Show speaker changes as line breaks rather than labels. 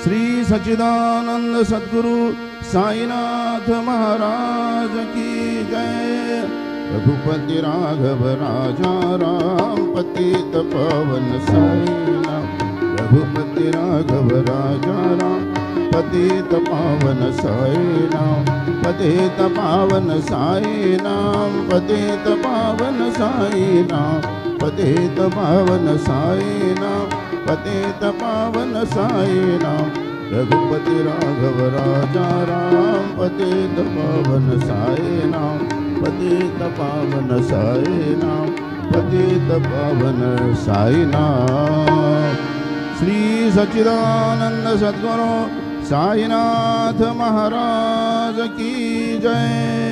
श्री सच्चिदानंद सद्गुरु साईनाथ महाराज की जय। रघुपति राघव राजा राम पतित पावन साईनाथ। रघुपति राघव राजा राम पतित पावन साईनाथ। पतित पावन साईनाथ। पतित पावन साईनाथ। पतित पावन साईनाथ। पतित पावन साईनाथ। रघुपति राघव राजा राम पतित पावन साईनाथ। पतित पावन साईनाथ। पतित पावन साईनाथ। श्री सच्चिदानंद सद्गुरु साईनाथ महाराज की जय।